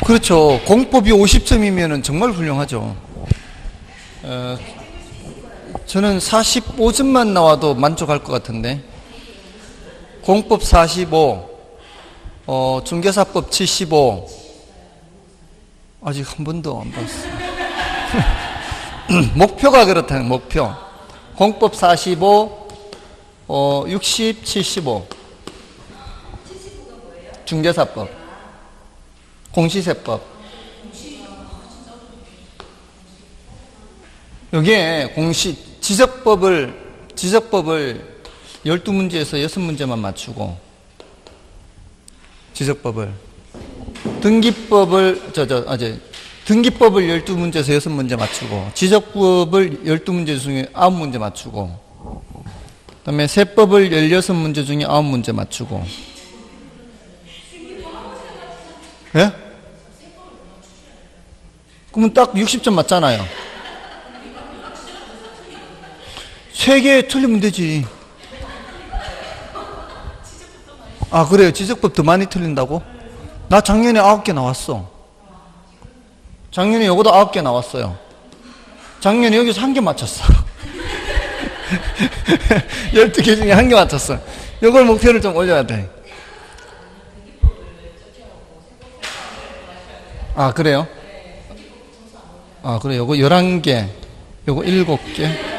그렇죠. 공법이 50점이면 정말 훌륭하죠. 저는 45점만 나와도 만족할 것 같은데. 공법 45, 중개사법 75. 아직 한 번도 안 봤어요. 목표가 그렇다는 목표. 공법 45, 60, 75. 중개사법, 공시세법. 여기에 지적법을 12문제에서 6문제만 맞추고, 지적법을. 등기법을 12문제에서 6문제 맞추고, 지적법을 12문제 중에 9문제 맞추고, 그 다음에 세법을 16문제 중에 9문제 맞추고. 예? 그러면 딱 60점 맞잖아요. 3개 틀리면 되지. 아, 그래요? 지적법 더 많이 틀린다고? 나 작년에 9개 나왔어. 작년에 요거도 9개 나왔어요. 작년에 여기서 1개 맞췄어. 12개 중에 1개 맞췄어. 요걸 목표를 좀 올려야 돼. 아, 그래요? 아, 그래. 요거 11개, 요거 7개.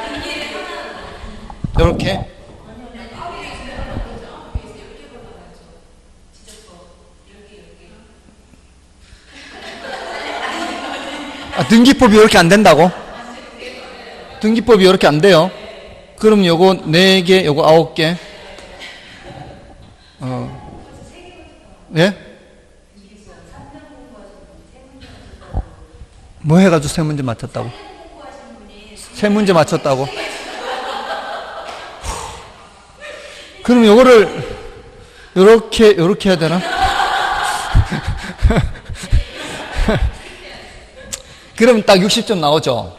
요렇게? 아, 등기법이 이렇게 안 된다고? 등기법이 이렇게 안 돼요? 그럼 요거 4개, 요거 9개? 예? 뭐 해가지고 3문제 맞췄다고? 3문제 맞췄다고? 그럼 요거를 요렇게 해야 되나? 그럼 딱 60점 나오죠?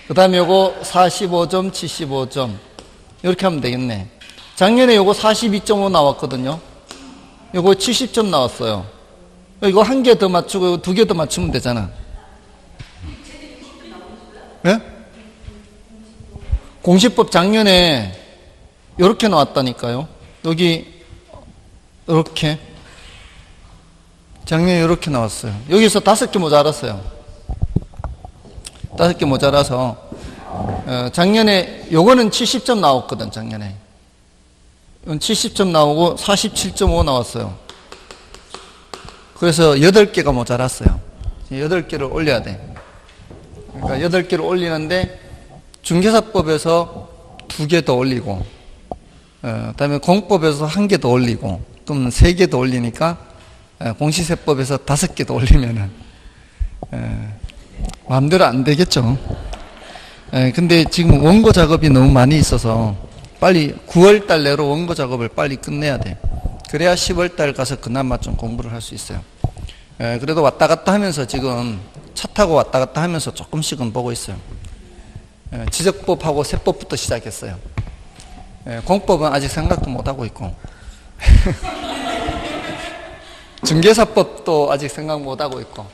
그 다음에 요거 45점, 75점. 이렇게 하면 되겠네. 작년에 요거 42.5 나왔거든요. 요거 70점 나왔어요. 이거 1개 더 맞추고 2개 더 맞추면 되잖아. 예? 공시법 작년에 요렇게 나왔다니까요. 여기 요렇게 작년에 요렇게 나왔어요. 여기서 5개 모자랐어요. 5개 모자라서 작년에 요거는 70점 나왔거든. 작년에 이건 70점 나오고 47.5 나왔어요. 그래서 8개가 모자랐어요. 8개를 올려야 돼. 그러니까 8개를 올리는데 중개사법에서 2개 더 올리고, 그 다음에 공법에서 1개 더 올리고, 또는 3개 더 올리니까 공시세법에서 5개 더 올리면은 마음대로 안 되겠죠. 근데 지금 원고 작업이 너무 많이 있어서 빨리 9월달 내로 원고 작업을 빨리 끝내야 돼. 그래야 10월달 가서 그나마 좀 공부를 할 수 있어요. 그래도 왔다 갔다 하면서 지금 차 타고 왔다 갔다 하면서 조금씩은 보고 있어요. 지적법하고 세법부터 시작했어요. 공법은 아직 생각도 못하고 있고 중개사법도 아직 생각 못하고 있고,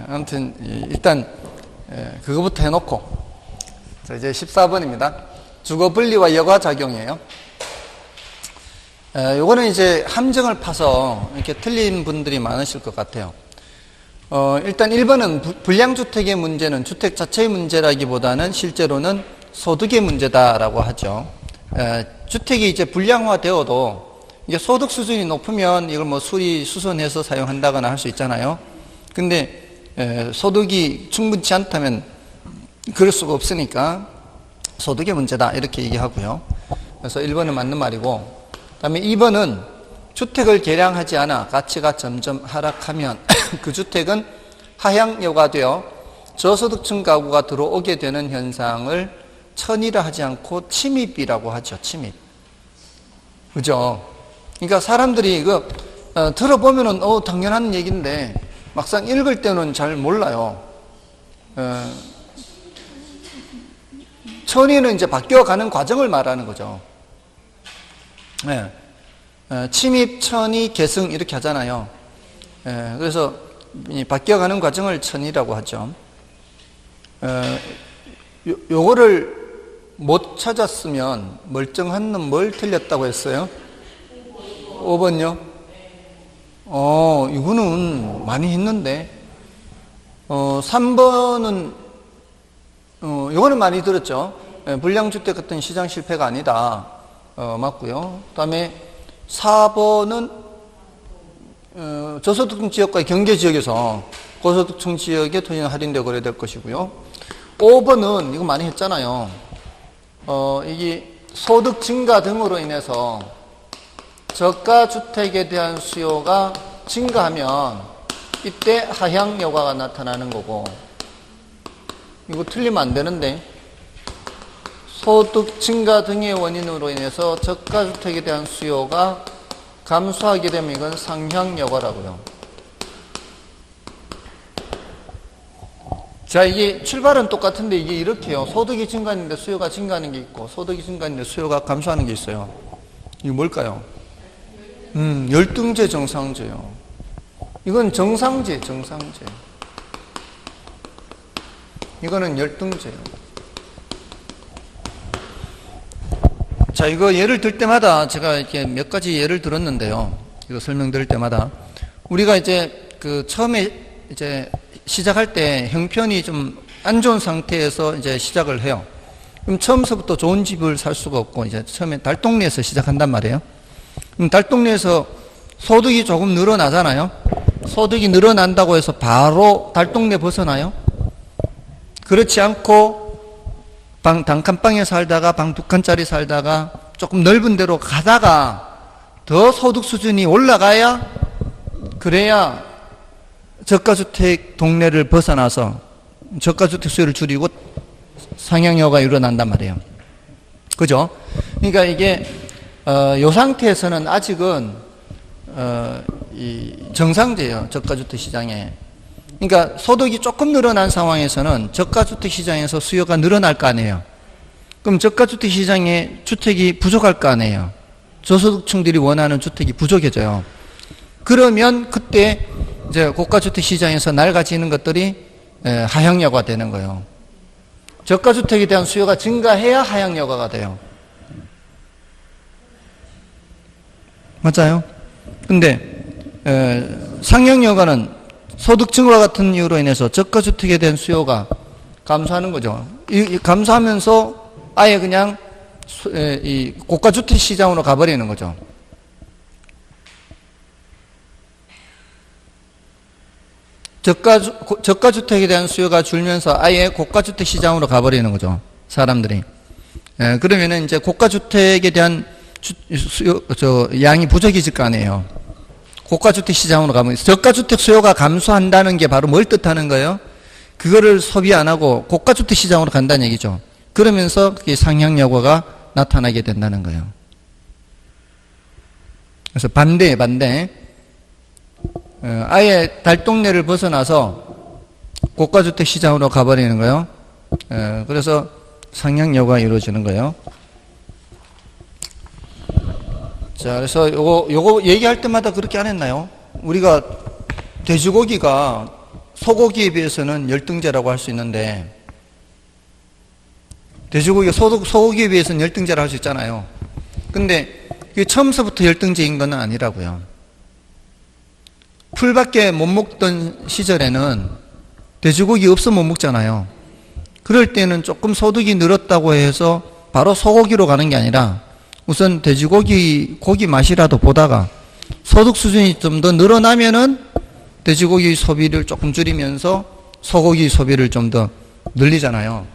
아무튼 일단 그거부터 해놓고, 자, 이제 14번입니다. 주거분리와 여과작용이에요. 요거는 이제 함정을 파서 이렇게 틀린 분들이 많으실 것 같아요. 일단 1번은 불량주택의 문제는 주택 자체의 문제라기보다는 실제로는 소득의 문제다라고 하죠. 주택이 이제 불량화되어도 이게 소득 수준이 높으면 이걸 뭐 수리 수선해서 사용한다거나 할 수 있잖아요. 근데 소득이 충분치 않다면 그럴 수가 없으니까 소득의 문제다 이렇게 얘기하고요. 그래서 1번은 맞는 말이고, 그 다음에 2번은 주택을 개량하지 않아 가치가 점점 하락하면 그 주택은 하향여가 되어 저소득층 가구가 들어오게 되는 현상을 천이라 하지 않고 침입이라고 하죠. 침입. 그죠? 그러니까 사람들이 이거 들어보면은 당연한 얘기인데 막상 읽을 때는 잘 몰라요. 천이는 이제 바뀌어가는 과정을 말하는 거죠. 침입, 천이, 계승 이렇게 하잖아요. 그래서 이 바뀌어가는 과정을 천이라고 하죠. 요거를 못 찾았으면 멀쩡한 놈 뭘 틀렸다고 했어요? 5번요? 이거는 많이 했는데. 3번은, 요거는 많이 들었죠. 불량주택 같은 시장 실패가 아니다. 맞고요. 그 다음에 4번은, 저소득층 지역과 경제지역에서 고소득층 지역에 토지는 할인되고 거래될 것이고요. 5번은, 이거 많이 했잖아요. 이게 소득 증가 등으로 인해서 저가 주택에 대한 수요가 증가하면 이때 하향 여과가 나타나는 거고, 이거 틀리면 안 되는데, 소득 증가 등의 원인으로 인해서 저가 주택에 대한 수요가 감소하게 되면 이건 상향 여과라고요. 자, 이게 출발은 똑같은데 이게 이렇게요. 소득이 증가하는데 수요가 증가하는 게 있고, 소득이 증가하는데 수요가 감소하는 게 있어요. 이게 뭘까요? 열등제, 정상제요. 이건 정상제, 정상제. 이거는 열등제요. 자, 이거 예를 들 때마다 제가 이렇게 몇 가지 예를 들었는데요. 이거 설명드릴 때마다 우리가 이제 처음에 이제 시작할 때 형편이 좀 안 좋은 상태에서 이제 시작을 해요. 그럼 처음서부터 좋은 집을 살 수가 없고 이제 처음에 달동네에서 시작한단 말이에요. 그럼 달동네에서 소득이 조금 늘어나잖아요. 소득이 늘어난다고 해서 바로 달동네 벗어나요? 그렇지 않고 단칸방에 살다가 방 2칸짜리 살다가 조금 넓은 데로 가다가 더 소득 수준이 올라가야, 그래야 저가주택 동네를 벗어나서 저가주택 수요를 줄이고 상향여가 일어난단 말이에요. 그죠? 그러니까 이게 요 상태에서는 아직은 이 정상제예요. 저가주택 시장에. 그러니까 소득이 조금 늘어난 상황에서는 저가주택 시장에서 수요가 늘어날 거 아니에요. 그럼 저가주택 시장에 주택이 부족할 거 아니에요. 저소득층들이 원하는 주택이 부족해져요. 그러면 그때 이제 고가주택 시장에서 낡아지는 것들이 하향여가 되는 거예요. 저가주택에 대한 수요가 증가해야 하향여가가 돼요. 맞아요? 근데 상향여가는 소득 증가 같은 이유로 인해서 저가주택에 대한 수요가 감소하는 거죠. 감소하면서 아예 그냥 이 고가주택 시장으로 가버리는 거죠. 저가주택에 대한 수요가 줄면서 아예 고가주택 시장으로 가버리는 거죠. 사람들이. 그러면은 이제 고가주택에 대한 양이 부족해질 거 아니에요. 고가주택 시장으로 가면 저가주택 수요가 감소한다는 게 바로 뭘 뜻하는 거예요? 그거를 소비 안 하고 고가주택 시장으로 간다는 얘기죠. 그러면서 그게 상향여과가 나타나게 된다는 거예요. 그래서 반대. 아예 달동네를 벗어나서 고가주택 시장으로 가버리는 거예요. 그래서 상향여과가 이루어지는 거예요. 자, 그래서 요거 얘기할 때마다 그렇게 안 했나요? 우리가 돼지고기가 소고기에 비해서는 열등제라고 할 수 있는데, 돼지고기가 소고기에 비해서는 열등제라고 할 수 있잖아요. 근데 그게 처음서부터 열등제인 건 아니라고요. 풀밖에 못 먹던 시절에는 돼지고기 없으면 못 먹잖아요. 그럴 때는 조금 소득이 늘었다고 해서 바로 소고기로 가는 게 아니라 우선 돼지고기 고기 맛이라도 보다가 소득 수준이 좀 더 늘어나면은 돼지고기 소비를 조금 줄이면서 소고기 소비를 좀 더 늘리잖아요.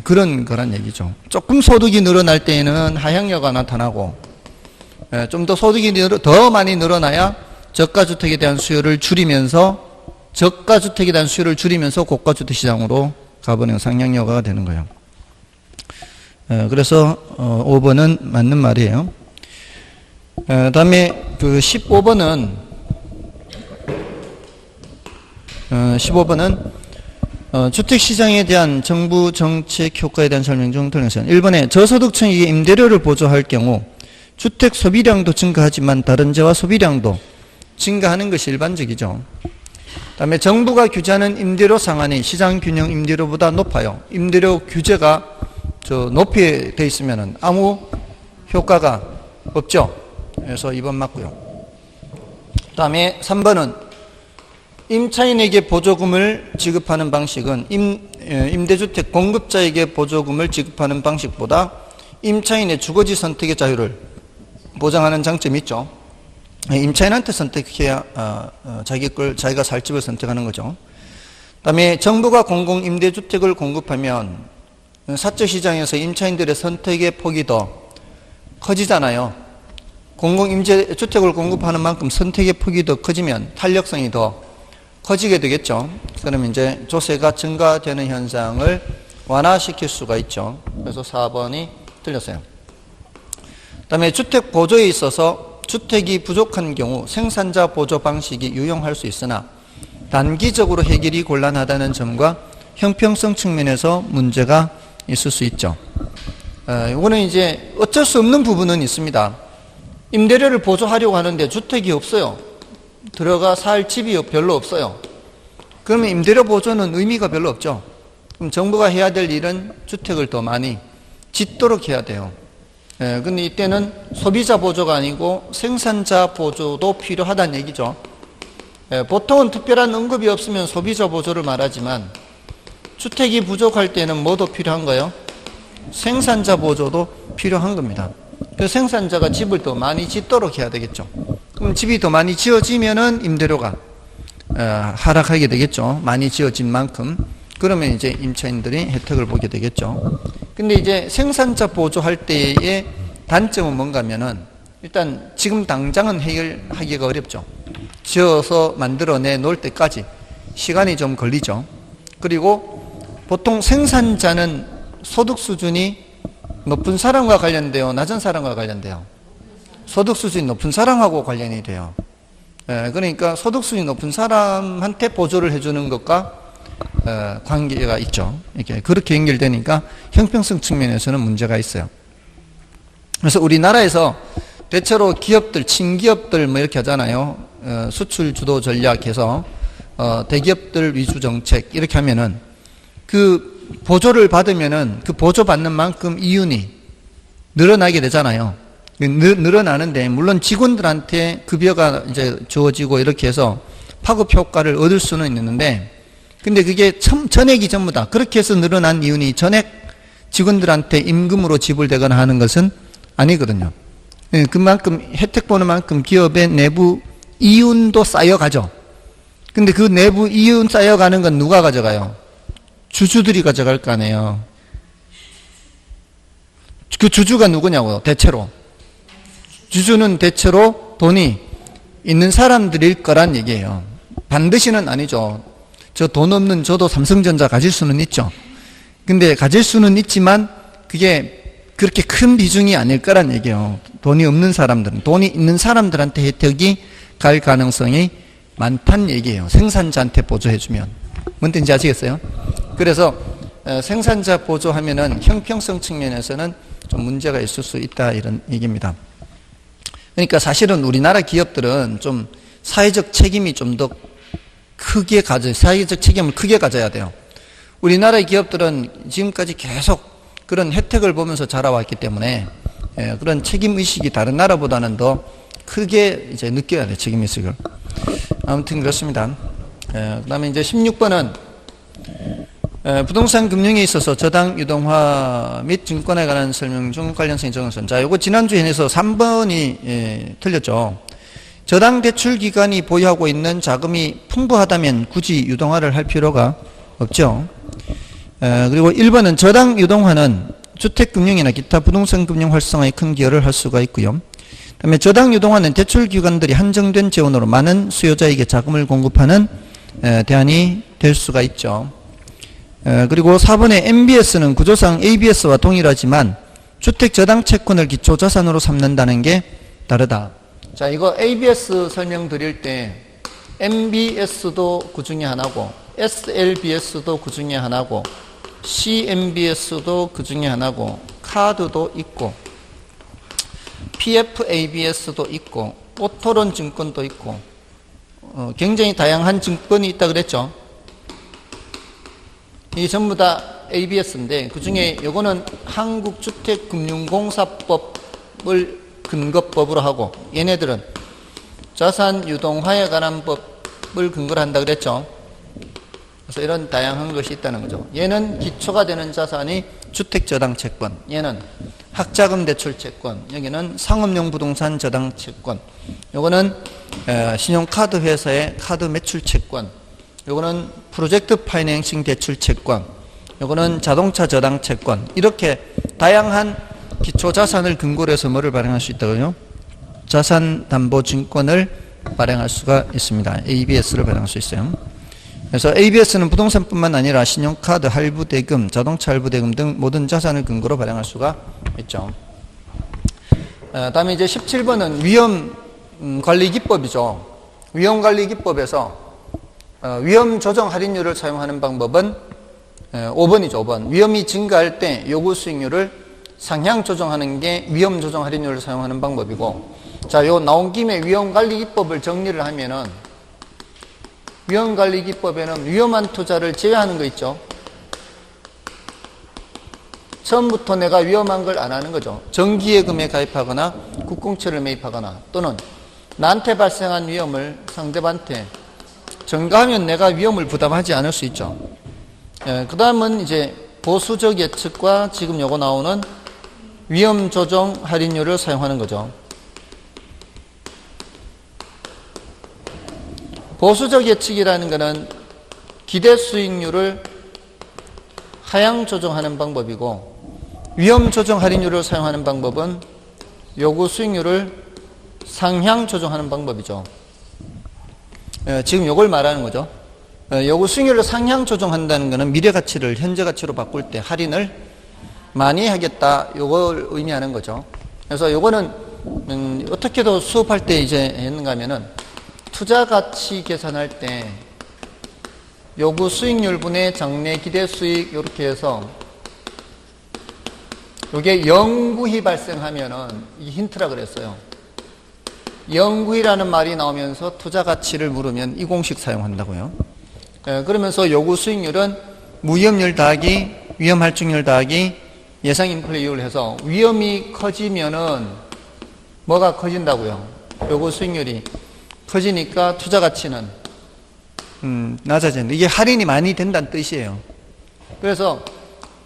그런 거란 얘기죠. 조금 소득이 늘어날 때에는 하향여가 나타나고, 좀 더 소득이 더 많이 늘어나야 저가주택에 대한 수요를 줄이면서 고가주택 시장으로 가버리는 상향여가가 되는 거예요. 그래서 5번은 맞는 말이에요. 다음에 15번은 주택시장에 대한 정부 정책 효과에 대한 설명 중 틀렸어요. 1번에 저소득층에게 임대료를 보조할 경우 주택 소비량도 증가하지만 다른 재와 소비량도 증가하는 것이 일반적이죠. 그다음에 정부가 규제하는 임대료 상한이 시장균형 임대료보다 높아요. 임대료 규제가 높이 돼 있으면 아무 효과가 없죠. 그래서 2번 맞고요. 그다음에 3번은 임차인에게 보조금을 지급하는 방식은 임대주택 공급자에게 보조금을 지급하는 방식보다 임차인의 주거지 선택의 자유를 보장하는 장점이 있죠. 임차인한테 선택해야 자기가 살 집을 선택하는 거죠. 그다음에 정부가 공공임대주택을 공급하면 사적시장에서 임차인들의 선택의 폭이 더 커지잖아요. 공공임대주택을 공급하는 만큼 선택의 폭이 더 커지면 탄력성이 더 커지게 되겠죠. 그러면 이제 조세가 증가되는 현상을 완화시킬 수가 있죠. 그래서 4번이 틀렸어요. 그다음에 주택 보조에 있어서 주택이 부족한 경우 생산자 보조 방식이 유용할 수 있으나 단기적으로 해결이 곤란하다는 점과 형평성 측면에서 문제가 있을 수 있죠. 이거는 이제 어쩔 수 없는 부분은 있습니다. 임대료를 보조하려고 하는데 주택이 없어요. 들어가 살 집이 별로 없어요. 그러면 임대료 보조는 의미가 별로 없죠. 그럼 정부가 해야 될 일은 주택을 더 많이 짓도록 해야 돼요. 근데 이때는 소비자 보조가 아니고 생산자 보조도 필요하다는 얘기죠. 보통은 특별한 언급이 없으면 소비자 보조를 말하지만 주택이 부족할 때는 뭐도 필요한 거예요? 생산자 보조도 필요한 겁니다. 그래서 생산자가 집을 더 많이 짓도록 해야 되겠죠. 그럼 집이 더 많이 지어지면은 임대료가 하락하게 되겠죠. 많이 지어진 만큼. 그러면 이제 임차인들이 혜택을 보게 되겠죠. 근데 이제 생산자 보조할 때의 단점은 뭔가 하면은 일단 지금 당장은 해결하기가 어렵죠. 지어서 만들어내 놓을 때까지 시간이 좀 걸리죠. 그리고 보통 생산자는 소득 수준이 높은 사람과 관련돼요? 낮은 사람과 관련돼요? 소득 수준이 높은 사람하고 관련이 돼요. 그러니까 소득 수준이 높은 사람한테 보조를 해주는 것과 관계가 있죠. 이렇게 그렇게 연결되니까 형평성 측면에서는 문제가 있어요. 그래서 우리나라에서 대체로 기업들, 친기업들 뭐 이렇게 하잖아요. 수출 주도 전략해서 대기업들 위주 정책 이렇게 하면은 그 보조를 받으면은 그 보조 받는 만큼 이윤이 늘어나게 되잖아요. 늘어나는데 물론 직원들한테 급여가 이제 주어지고 이렇게 해서 파급 효과를 얻을 수는 있는데 근데 그게 전액이 전부 다 그렇게 해서 늘어난 이윤이 전액 직원들한테 임금으로 지불되거나 하는 것은 아니거든요. 그만큼 혜택 보는 만큼 기업의 내부 이윤도 쌓여가죠. 근데 그 내부 이윤 쌓여가는 건 누가 가져가요? 주주들이 가져갈 거 아니에요. 그 주주가 누구냐고요? 대체로. 주주는 대체로 돈이 있는 사람들일 거란 얘기예요. 반드시는 아니죠. 저 돈 없는 저도 삼성전자 가질 수는 있죠. 근데 가질 수는 있지만 그게 그렇게 큰 비중이 아닐 거란 얘기예요. 돈이 없는 사람들은. 돈이 있는 사람들한테 혜택이 갈 가능성이 많다는 얘기예요. 생산자한테 보조해주면. 뭔 뜻인지 아시겠어요? 그래서 생산자 보조하면은 형평성 측면에서는 좀 문제가 있을 수 있다 이런 얘기입니다. 그러니까 사실은 우리나라 기업들은 좀 사회적 책임이 좀 더 크게 사회적 책임을 크게 가져야 돼요. 우리나라의 기업들은 지금까지 계속 그런 혜택을 보면서 자라왔기 때문에 그런 책임의식이 다른 나라보다는 더 크게 이제 느껴야 돼요. 책임의식을. 아무튼 그렇습니다. 그 다음에 이제 16번은 부동산 금융에 있어서 저당 유동화 및 증권에 관한 설명 중 관련성이 적은. 자, 요거 지난주에 해서 3번이 틀렸죠. 저당 대출 기관이 보유하고 있는 자금이 풍부하다면 굳이 유동화를 할 필요가 없죠. 그리고 1번은 저당 유동화는 주택금융이나 기타 부동산 금융 활성화에 큰 기여를 할 수가 있고요. 그다음에 저당 유동화는 대출 기관들이 한정된 재원으로 많은 수요자에게 자금을 공급하는 대안이 될 수가 있죠. 그리고 4번의 MBS는 구조상 ABS와 동일하지만 주택 저당 채권을 기초 자산으로 삼는다는 게 다르다. 자, 이거 ABS 설명드릴 때 MBS도 그 중에 하나고 SLBS도 그 중에 하나고 CMBS도 그 중에 하나고 카드도 있고 PFABS도 있고 오토론 증권도 있고 굉장히 다양한 증권이 있다 그랬죠. 이 전부 다 ABS인데 그 중에 요거는 한국주택금융공사법을 근거법으로 하고 얘네들은 자산유동화에 관한 법을 근거로 한다 그랬죠. 그래서 이런 다양한 것이 있다는 거죠. 얘는 기초가 되는 자산이 주택저당채권, 얘는 학자금 대출채권, 여기는 상업용 부동산 저당채권, 요거는 신용카드 회사의 카드 매출채권, 요거는 프로젝트 파이낸싱 대출채권, 요거는 자동차 저당채권, 이렇게 다양한 기초자산을 근거로 해서 뭐를 발행할 수 있다고요? 자산담보증권을 발행할 수가 있습니다. ABS를 발행할 수 있어요. 그래서 ABS는 부동산뿐만 아니라 신용카드, 할부대금, 자동차 할부대금 등 모든 자산을 근거로 발행할 수가 있죠. 다음에 이제 17번은 위험관리기법이죠. 위험관리기법에서 위험조정 할인율을 사용하는 방법은 5번이죠. 5번. 위험이 증가할 때 요구 수익률을 상향 조정하는 게 위험조정 할인율을 사용하는 방법이고, 자, 요 나온 김에 위험관리기법을 정리를 하면은 위험관리기법에는 위험한 투자를 제외하는 거 있죠. 처음부터 내가 위험한 걸 안 하는 거죠. 정기예금에 가입하거나 국공채를 매입하거나 또는 나한테 발생한 위험을 상대방한테 전가하면 내가 위험을 부담하지 않을 수 있죠. 그 다음은 이제 보수적 예측과 지금 요거 나오는 위험조정 할인율을 사용하는 거죠. 보수적 예측이라는 것은 기대 수익률을 하향 조정하는 방법이고, 위험 조정 할인율을 사용하는 방법은 요구 수익률을 상향 조정하는 방법이죠. 지금 요걸 말하는 거죠. 요구 수익률을 상향 조정한다는 것은 미래 가치를 현재 가치로 바꿀 때 할인을 많이 하겠다, 요걸 의미하는 거죠. 그래서 요거는 어떻게도 수업할 때 이제 했는가 하면은 투자 가치 계산할 때 요구 수익률분의 장래 기대 수익 이렇게 해서 요게 영구히 발생하면은 이 힌트라 그랬어요. 영구히라는 말이 나오면서 투자 가치를 물으면 이 공식 사용한다고요. 그러면서 요구 수익률은 무위험률 더하기 위험 할증률 더하기 예상 인플레이율 해서 위험이 커지면은 뭐가 커진다고요? 요구 수익률이 커지니까 투자 가치는 낮아진다. 이게 할인이 많이 된다는 뜻이에요. 그래서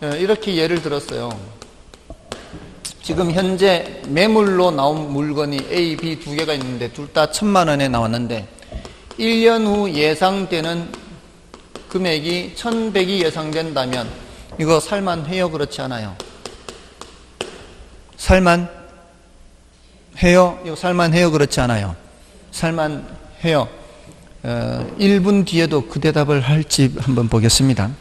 이렇게 예를 들었어요. 지금 현재 매물로 나온 물건이 A, B 두 개가 있는데 둘 다 1,000만 원에 나왔는데 1년 후 예상되는 금액이 1,100이 예상된다면 이거 살만해요? 그렇지 않아요? 살만해요? 이거 살만해요? 그렇지 않아요? 살만해요. 1분 뒤에도 그 대답을 할지 한번 보겠습니다.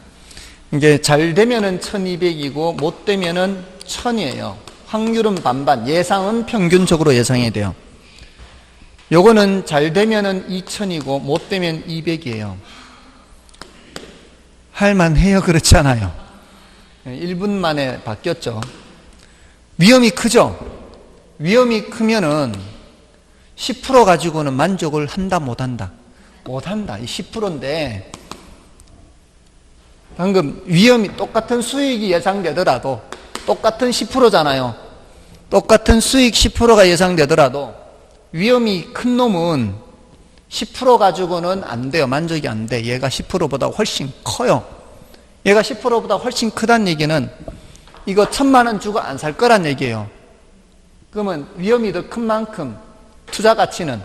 이게 잘 되면은 1200이고 못 되면은 1000이에요. 확률은 반반, 예상은 평균적으로 예상이 돼요. 요거는 잘 되면은 2000이고 못 되면 200이에요. 할만해요? 그렇지 않아요? 1분 만에 바뀌었죠. 위험이 크죠? 위험이 크면은 10% 가지고는 만족을 한다, 못한다? 못한다. 이 10%인데, 방금 위험이 똑같은 수익이 예상되더라도, 똑같은 10%잖아요. 똑같은 수익 10%가 예상되더라도, 위험이 큰 놈은 10% 가지고는 안 돼요. 만족이 안 돼. 얘가 10%보다 훨씬 커요. 얘가 10%보다 훨씬 크다는 얘기는, 이거 1,000만 원 주고 안 살 거란 얘기예요. 그러면 위험이 더 큰 만큼, 투자 가치는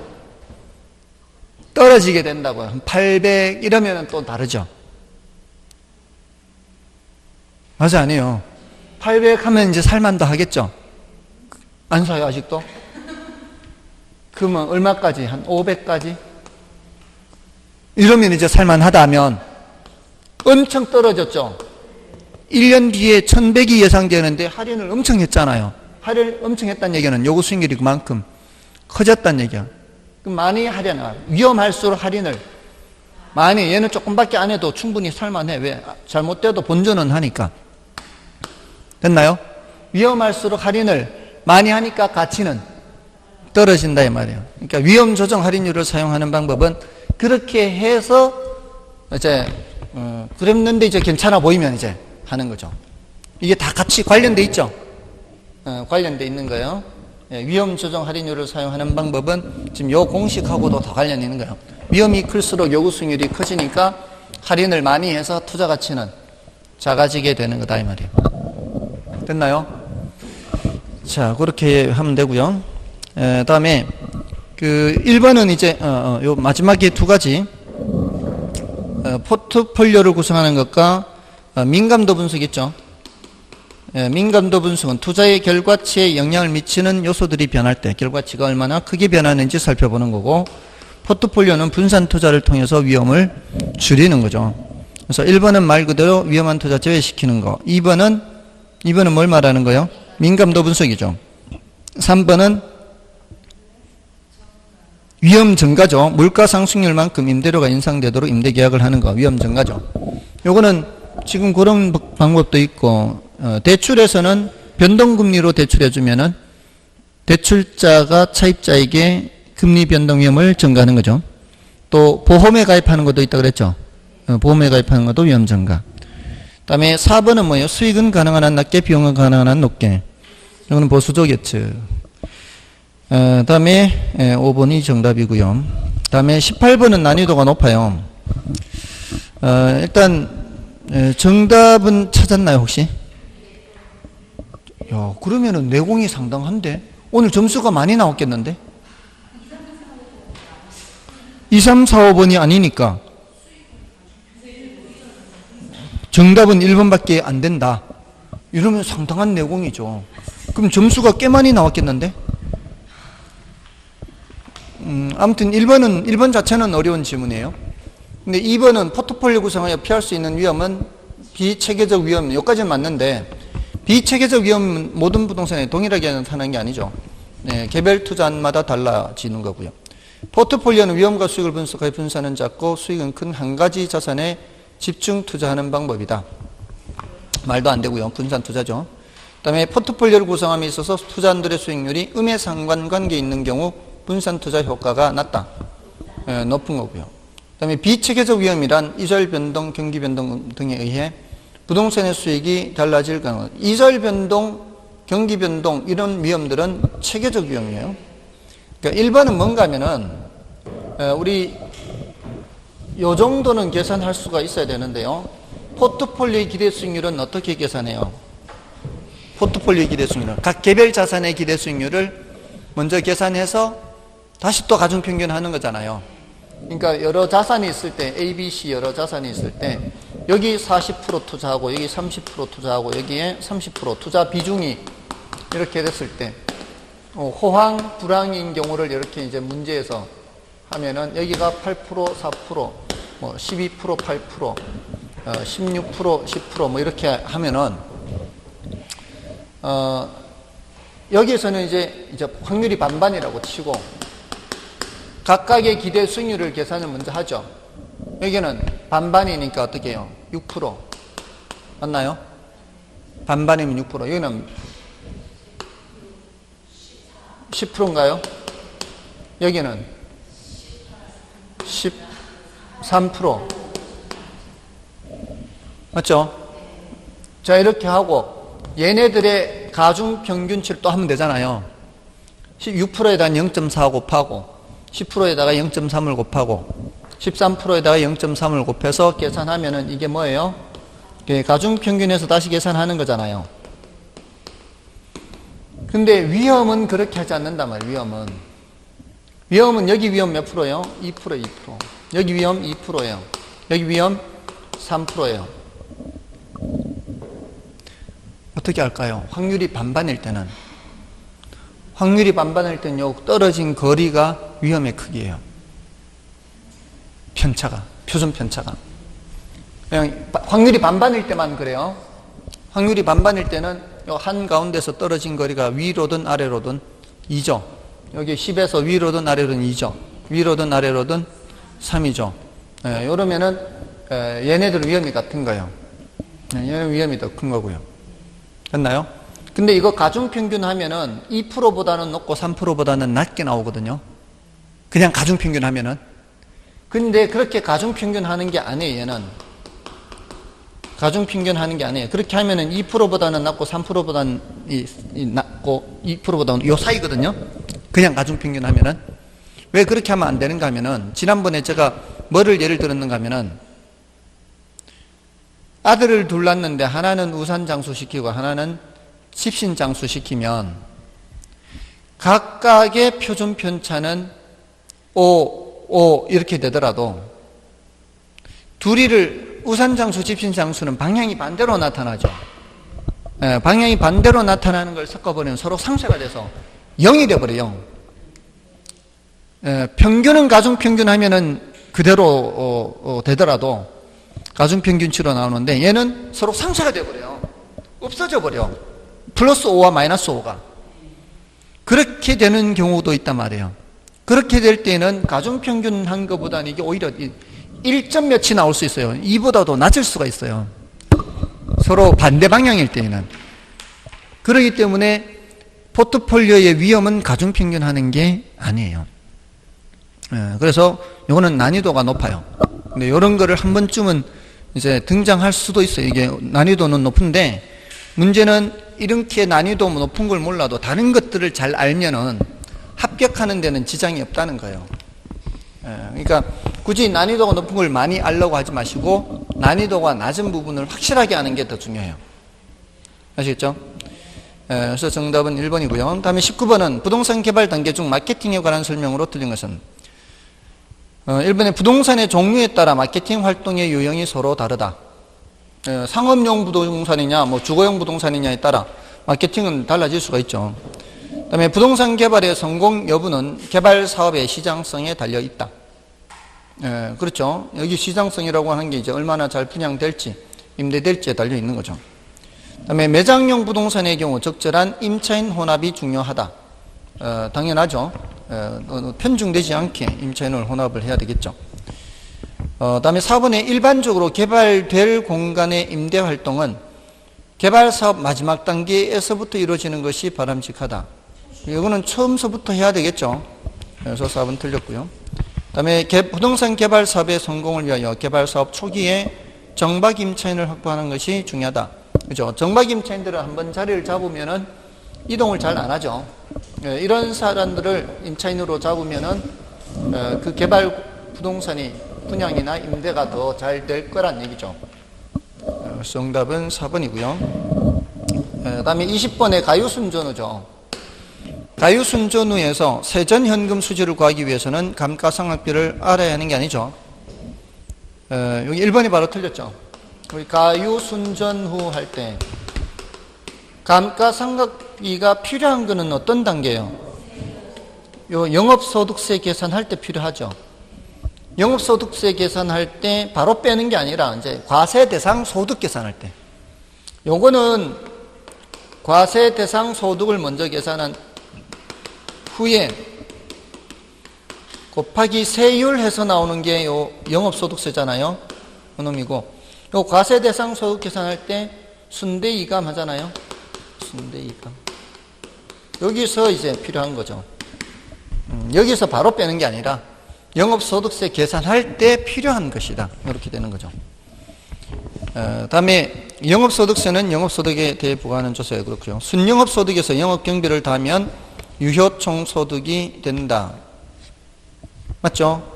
떨어지게 된다고요. 800 이러면 또 다르죠. 맞아, 아니에요. 800 하면 이제 살만도 하겠죠. 안 사요, 아직도? 그러면 얼마까지? 한 500까지? 이러면 이제 살만하다 하면 엄청 떨어졌죠. 1년 뒤에 1,100이 예상되는데 할인을 엄청 했잖아요. 할인을 엄청 했다는 얘기는 요구 수익률이 그만큼 커졌다는 얘기야. 많이 하려나. 위험할수록 할인을 많이, 얘는 조금밖에 안 해도 충분히 살만해. 왜? 잘못돼도 본전은 하니까. 됐나요? 위험할수록 할인을 많이 하니까 가치는 떨어진다 이 말이에요. 그러니까 위험 조정 할인율을 사용하는 방법은 그렇게 해서 이제 그랬는데 이제 괜찮아 보이면 이제 하는 거죠. 이게 다 같이 관련돼 있죠. 관련돼 있는 거예요. 위험 조정 할인율을 사용하는 방법은 지금 요 공식하고도 더 관련이 있는 거예요. 위험이 클수록 요구 수익률이 커지니까 할인을 많이 해서 투자 가치는 작아지게 되는 거다 이 말이에요. 됐나요? 자, 그렇게 하면 되고요. 다음에 그 1번은 이제 요 마지막에 두 가지 포트폴리오를 구성하는 것과 민감도 분석 있죠. 민감도 분석은 투자의 결과치에 영향을 미치는 요소들이 변할 때 결과치가 얼마나 크게 변하는지 살펴보는 거고, 포트폴리오는 분산 투자를 통해서 위험을 줄이는 거죠. 그래서 1번은 말 그대로 위험한 투자 제외시키는 거, 2번은 뭘 말하는 거예요? 민감도 분석이죠. 3번은 위험 증가죠. 물가 상승률만큼 임대료가 인상되도록 임대 계약을 하는 거, 위험 증가죠. 요거는 지금 그런 방법도 있고, 대출에서는 변동금리로 대출해주면은 대출자가 차입자에게 금리 변동 위험을 증가하는 거죠. 또 보험에 가입하는 것도 있다 그랬죠. 보험에 가입하는 것도 위험 증가. 그다음에 4번은 뭐예요? 수익은 가능한 한 낮게, 비용은 가능한 한 높게. 이거는 보수적 예측. 다음에 5번이 정답이고요. 다음에 18번은 난이도가 높아요. 일단 정답은 찾았나요 혹시? 야, 그러면은 내공이 상당한데? 오늘 점수가 많이 나왔겠는데? 2, 3, 4, 5번이 아니니까 정답은 1번밖에 안 된다. 이러면 상당한 내공이죠. 그럼 점수가 꽤 많이 나왔겠는데? 아무튼 1번 자체는 어려운 지문이에요. 근데 2번은 포트폴리오 구성하여 피할 수 있는 위험은 비체계적 위험, 여기까지는 맞는데 비체계적 위험은 모든 부동산에 동일하게 나타나는 게 아니죠. 개별 투자마다 달라지는 거고요. 포트폴리오는 위험과 수익을 분석하여 분산은 작고 수익은 큰 한 가지 자산에 집중 투자하는 방법이다. 말도 안 되고요. 분산 투자죠. 그 다음에 포트폴리오를 구성함에 있어서 투자원들의 수익률이 음의 상관관계에 있는 경우 분산 투자 효과가 낮다. 높은 거고요. 그 다음에 비체계적 위험이란 이절 변동, 경기 변동 등에 의해 부동산의 수익이 달라질 가능성. 이절 변동, 경기 변동 이런 위험들은 체계적 위험이에요. 그러니까 1번은 뭔가 하면은 우리 요 정도는 계산할 수가 있어야 되는데요. 포트폴리오의 기대 수익률은 어떻게 계산해요? 포트폴리오의 기대 수익률. 각 개별 자산의 기대 수익률을 먼저 계산해서 다시 또 가중평균 하는 거잖아요. 그러니까 여러 자산이 있을 때, A, B, C 여러 자산이 있을 때 여기 40% 투자하고 여기 30% 투자하고 여기에 30% 투자 비중이 이렇게 됐을 때 호황, 불황인 경우를 이렇게 이제 문제에서 하면은 여기가 8%, 4%, 뭐 12%, 8%, 16%, 10% 뭐 이렇게 하면은 여기에서는 이제 확률이 반반이라고 치고 각각의 기대 수익률을 계산을 먼저 하죠. 여기는 반반이니까 어떻게 해요? 6% 맞나요? 반반이면 6%. 여기는 10%인가요? 여기는 13%. 맞죠? 자, 이렇게 하고 얘네들의 가중 평균치를 또 하면 되잖아요. 6%에다 0.4 곱하고 10%에다가 0.3을 곱하고 13%에다가 0.3을 곱해서 계산하면은 이게 뭐예요? 가중 평균에서 다시 계산하는 거잖아요. 근데 위험은 그렇게 하지 않는단 말이에요. 위험은 여기 위험 몇 프로예요? 2%, 2%. 여기 위험 2%예요. 여기 위험 3%예요. 어떻게 할까요? 확률이 반반일 때는. 확률이 반반일 때는 요 떨어진 거리가 위험의 크기예요. 편차가, 표준 편차가. 그냥 확률이 반반일 때만 그래요. 확률이 반반일 때는 요 한가운데서 떨어진 거리가 위로든 아래로든 2죠. 여기 10에서 위로든 아래로든 2죠. 위로든 아래로든 3이죠. 이러면은 얘네들 위험이 같은 거예요. 얘네 위험이 더 큰 거고요. 됐나요? 근데 이거 가중평균 하면은 2%보다는 높고 3%보다는 낮게 나오거든요. 그냥 가중평균 하면은. 근데 그렇게 가중평균 하는 게 아니에요, 얘는. 가중평균 하는 게 아니에요. 그렇게 하면은 2%보다는 낮고 3%보다는 낮고 2%보다는 요 사이거든요. 그냥 가중평균 하면은. 왜 그렇게 하면 안 되는가 하면은, 지난번에 제가 뭐를 예를 들었는가 하면은, 아들을 둘 낳는데 하나는 우산장수 시키고 하나는 집신장수 시키면 각각의 표준 편차는 5 이렇게 되더라도 둘이를 우산장수, 집신장수는 방향이 반대로 나타나죠. 방향이 반대로 나타나는 걸 섞어버리면 서로 상쇄가 돼서 0이 돼버려요. 평균은 가중평균 하면은 그대로 되더라도 가중평균치로 나오는데 얘는 서로 상쇄가 돼버려요. 없어져 버려. 플러스 5와 마이너스 5가. 그렇게 되는 경우도 있단 말이에요. 그렇게 될 때는 가중평균 한 것보다는 이게 오히려 1점 몇이 나올 수 있어요. 2보다도 낮을 수가 있어요. 서로 반대 방향일 때에는. 그렇기 때문에 포트폴리오의 위험은 가중평균 하는 게 아니에요. 그래서 이거는 난이도가 높아요. 근데 이런 거를 한 번쯤은 이제 등장할 수도 있어요. 이게 난이도는 높은데 문제는 이렇게 난이도 높은 걸 몰라도 다른 것들을 잘 알면은 합격하는 데는 지장이 없다는 거예요. 그러니까 굳이 난이도가 높은 걸 많이 알려고 하지 마시고 난이도가 낮은 부분을 확실하게 아는 게 더 중요해요. 아시겠죠? 그래서 정답은 1번이고요. 다음에 19번은 부동산 개발 단계 중 마케팅에 관한 설명으로 틀린 것은 1번에 부동산의 종류에 따라 마케팅 활동의 유형이 서로 다르다. 상업용 부동산이냐 뭐 주거용 부동산이냐에 따라 마케팅은 달라질 수가 있죠. 그다음에 부동산 개발의 성공 여부는 개발 사업의 시장성에 달려 있다. 그렇죠. 여기 시장성이라고 하는 게 이제 얼마나 잘 분양될지 임대될지에 달려 있는 거죠. 그다음에 매장용 부동산의 경우 적절한 임차인 혼합이 중요하다. 당연하죠. 편중되지 않게 임차인을 혼합을 해야 되겠죠. 다음에 4번에 일반적으로 개발될 공간의 임대 활동은 개발 사업 마지막 단계에서부터 이루어지는 것이 바람직하다. 이거는 처음서부터 해야 되겠죠. 그래서 4번 틀렸고요. 다음에 부동산 개발 사업의 성공을 위하여 개발 사업 초기에 정박 임차인을 확보하는 것이 중요하다. 그죠? 정박 임차인들은 한번 자리를 잡으면은 이동을 잘 안 하죠. 이런 사람들을 임차인으로 잡으면은 그 개발 부동산이 분양이나 임대가 더 잘 될 거란 얘기죠. 정답은 4번이고요. 다음에 20번에 가유순전후죠. 가유순전후에서 세전현금 수지를 구하기 위해서는 감가상각비를 알아야 하는 게 아니죠. 여기 1번이 바로 틀렸죠. 우리 가유순전후 할 때 감가상각비가 필요한 것은 어떤 단계예요? 요 영업소득세 계산할 때 필요하죠. 영업소득세 계산할 때 바로 빼는 게 아니라 이제 과세대상 소득 계산할 때. 요거는 과세대상 소득을 먼저 계산한 후에 곱하기 세율 해서 나오는 게 요 영업소득세잖아요. 그 놈이고, 요 과세대상 소득 계산할 때 순대이감 하잖아요. 순대이감. 여기서 이제 필요한 거죠. 여기서 바로 빼는 게 아니라 영업소득세 계산할 때 필요한 것이다. 이렇게 되는 거죠. 다음에 영업소득세는 영업소득에 대해 부과하는 조세가 그렇고요. 순영업소득에서 영업경비를 더하면 유효총소득이 된다. 맞죠?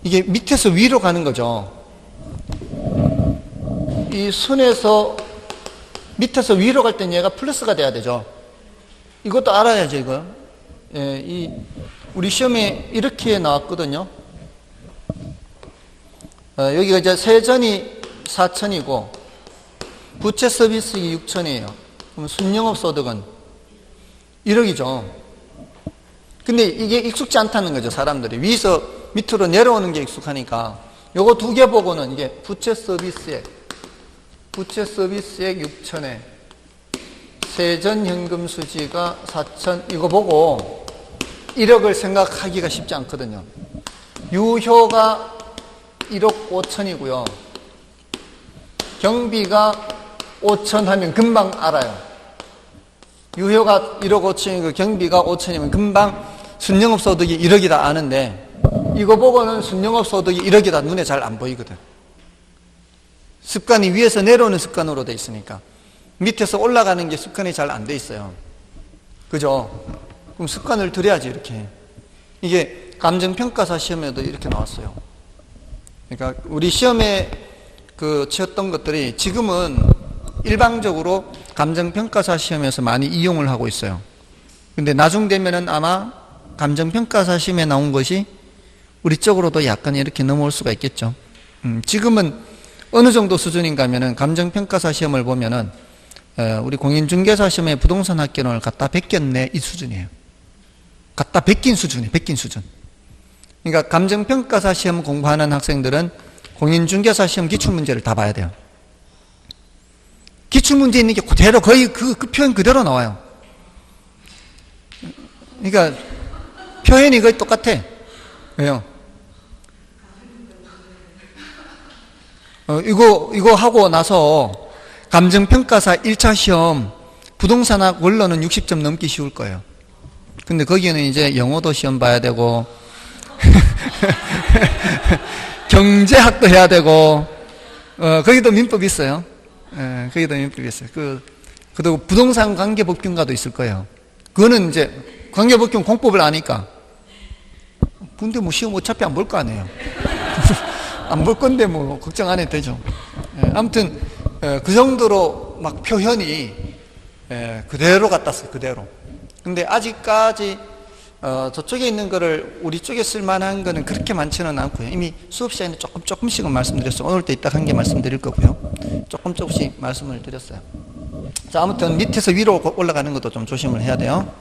이게 밑에서 위로 가는 거죠. 이 순에서 밑에서 위로 갈 땐 얘가 플러스가 돼야 되죠. 이것도 알아야죠, 이거. 우리 시험에 이렇게 나왔거든요. 여기가 이제 세전이 4천이고 부채 서비스이 6천이에요. 그럼 순영업소득은 1억이죠. 근데 이게 익숙지 않다는 거죠, 사람들이. 위에서 밑으로 내려오는 게 익숙하니까. 요거 두 개 보고는 이게 부채 서비스액 6천에 세전 현금 수지가 4천, 이거 보고 1억을 생각하기가 쉽지 않거든요. 유효가 1억 5천이고요. 경비가 5천 하면 금방 알아요. 유효가 1억 5천이고 경비가 5천이면 금방 순영업소득이 1억이다 아는데 이거 보고는 순영업 소득이 1억이다 눈에 잘 안 보이거든. 습관이 위에서 내려오는 습관으로 돼 있으니까. 밑에서 올라가는 게 습관이 잘 안 돼 있어요. 그죠? 그럼 습관을 들여야지, 이렇게. 이게 감정평가사 시험에도 이렇게 나왔어요. 그러니까 우리 시험에 치었던 것들이 지금은 일방적으로 감정평가사 시험에서 많이 이용을 하고 있어요. 근데 나중 되면은 아마 감정평가사 시험에 나온 것이 우리 쪽으로도 약간 이렇게 넘어올 수가 있겠죠. 지금은 어느 정도 수준인가 하면은 감정평가사 시험을 보면은 우리 공인중개사 시험에 부동산 합격을 갖다 베꼈네 이 수준이에요. 갖다 베낀 수준이에요. 베낀 수준. 그러니까 감정평가사 시험 공부하는 학생들은 공인중개사 시험 기출문제를 다 봐야 돼요. 기출문제 있는 게 그대로 거의 그 표현 그대로 나와요. 그러니까 표현이 거의 똑같아. 왜요? 이거 하고 나서 감정평가사 1차 시험 부동산학 원로는 60점 넘기 쉬울 거예요. 근데 거기에는 이제 영어도 시험 봐야 되고 경제학도 해야 되고 거기도 민법이 있어요. 거기도 민법이 있어요. 그리고 부동산 관계법규인가도 있을 거예요. 그거는 이제 관계법규 공법을 아니까. 근데 뭐 시험 어차피 안 볼 거 아니에요. 안 볼 건데 뭐 걱정 안 해도 되죠. 아무튼 그 정도로 막 표현이 그대로 갖다 써요. 그대로. 근데 아직까지 저쪽에 있는 거를 우리 쪽에 쓸만한 거는 그렇게 많지는 않고요. 이미 수업 시간에 조금씩은 말씀드렸어요. 오늘도 이따 한 개 말씀드릴 거고요. 조금씩 말씀을 드렸어요. 자, 아무튼 밑에서 위로 올라가는 것도 좀 조심을 해야 돼요.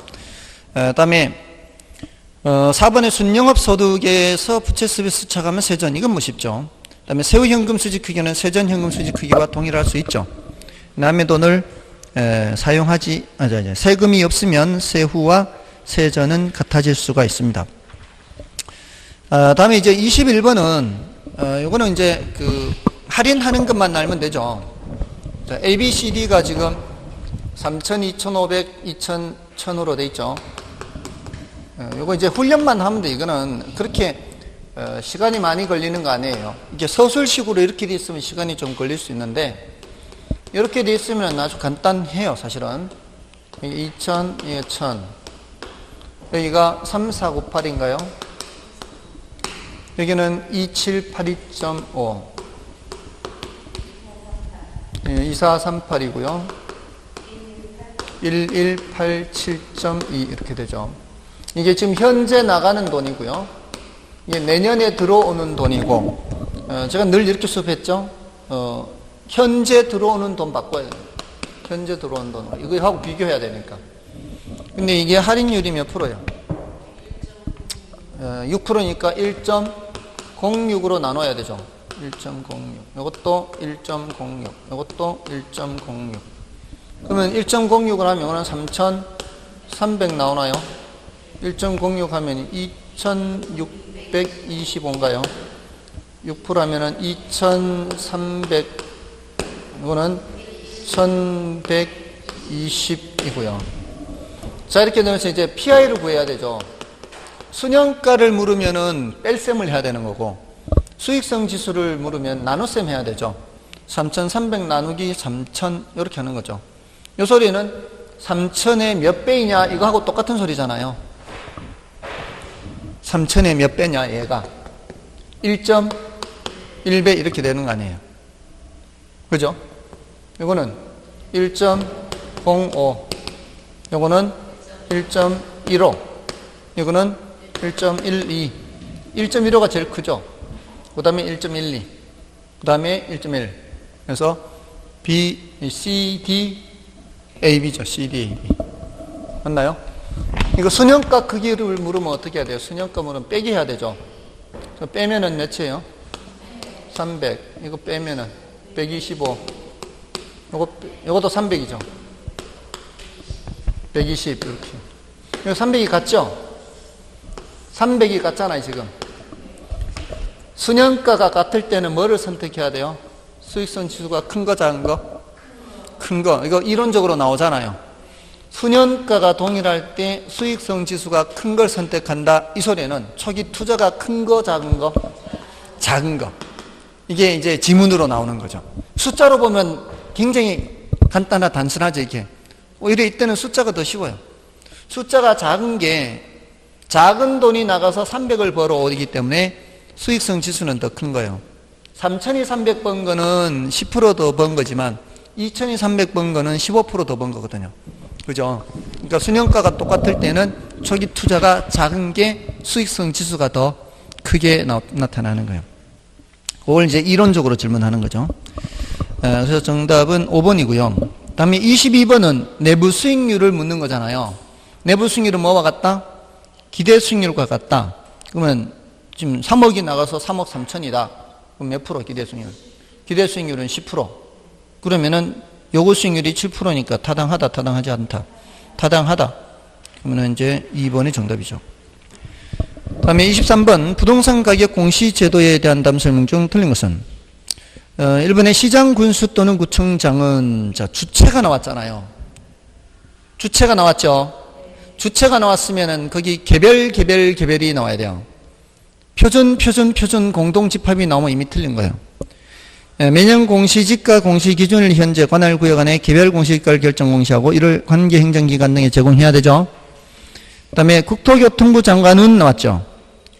다음에 4번의 순영업 소득에서 부채 서비스 차감은 세전, 이건 뭐 쉽죠. 그 다음에 세후 현금 수지 크기는 세전 현금 수지 크기와 동일할 수 있죠. 남의 돈을 세금이 없으면 세후와 세전은 같아질 수가 있습니다. 다음에 이제 21번은 요거는 이제 할인하는 것만 알면 되죠. 자, A, B, C, D가 지금 3,000, 2,500, 2,000, 1,000으로 돼 있죠. 요거 이제 훈련만 하면 돼. 이거는 그렇게 시간이 많이 걸리는 거 아니에요. 이게 서술식으로 이렇게 돼 있으면 시간이 좀 걸릴 수 있는데 이렇게 돼 있으면 아주 간단해요. 사실은 2,000, 1,000 여기가 3, 4, 9, 8인가요? 여기는 2782.5 2438이고요 1187.2 이렇게 되죠. 이게 지금 현재 나가는 돈이고요. 이게 내년에 들어오는 돈이고, 제가 늘 이렇게 수업했죠. 현재 들어오는 돈 바꿔야 돼요. 현재 들어오는 돈. 이거하고 비교해야 되니까. 근데 이게 할인율이 몇 프로예요? 6%니까 1.06으로 나눠야 되죠. 1.06. 이것도 1.06. 이것도 1.06. 그러면 1.06을 하면 이거는 3,300 나오나요? 1.06 하면 2,625인가요? 6% 하면은 2,300, 이거는 1,120이고요. 자, 이렇게 되면서 이제 PI를 구해야 되죠. 순영가를 물으면은 뺄셈을 해야 되는 거고, 수익성 지수를 물으면 나눗셈 해야 되죠. 3,300 나누기 3,000 이렇게 하는 거죠. 이 소리는 3,000의 몇 배이냐 이거하고 똑같은 소리잖아요. 3,000의 몇 배냐 얘가 1.1배 이렇게 되는 거 아니에요. 그죠? 이거는 1.05 이거는 1.15 이거는 1.12 1.15가 제일 크죠. 그 다음에 1.12 그 다음에 1.1 그래서 B, C, D, AB죠. C, D, AB 맞나요? 이거 순영가 크기를 물으면 어떻게 해야 돼요? 순영가 물으면 빼기 해야 되죠. 빼면은 몇이에요? 300 이거 빼면은 125 요것도 300이죠. 120 이렇게 이거 300이 같죠? 300이 같잖아요. 지금 순영가가 같을 때는 뭐를 선택해야 돼요? 수익성 지수가 큰 거 작은 거? 큰 거. 이거 이론적으로 나오잖아요. 수년가가 동일할 때 수익성 지수가 큰 걸 선택한다. 이 소리는 초기 투자가 큰 거, 작은 거? 작은 거. 이게 이제 지문으로 나오는 거죠. 숫자로 보면 굉장히 간단하고 단순하죠, 이게. 오히려 이때는 숫자가 더 쉬워요. 숫자가 작은 게 작은 돈이 나가서 300을 벌어오기 때문에 수익성 지수는 더 큰 거예요. 3,300 번 거는 10% 더 번 거지만 2,300 번 거는 15% 더 번 거거든요. 그죠? 그러니까 수년가가 똑같을 때는 초기 투자가 작은 게 수익성 지수가 더 크게 나타나는 거예요. 그걸 이제 이론적으로 질문하는 거죠. 그래서 정답은 5번이고요. 다음에 22번은 내부 수익률을 묻는 거잖아요. 내부 수익률은 뭐와 같다? 기대 수익률과 같다. 그러면 지금 3억이 나가서 3억 3천이다. 그럼 몇 프로 기대 수익률? 기대 수익률은 10%. 그러면은 요구 수익률이 7%니까 타당하다, 타당하지 않다. 타당하다. 그러면 이제 2번이 정답이죠. 다음에 23번 부동산 가격 공시 제도에 대한 답 설명 중 틀린 것은 1번에 시장 군수 또는 구청장은 자 주체가 나왔잖아요. 주체가 나왔죠. 주체가 나왔으면은 거기 개별이 나와야 돼요. 표준 공동 집합이 나오면 이미 틀린 거예요. 매년 공시지가 공시기준일 현재 관할구역 안에 개별 공시지가를 결정 공시하고 이를 관계행정기관 등에 제공해야 되죠. 그 다음에 국토교통부 장관은 나왔죠.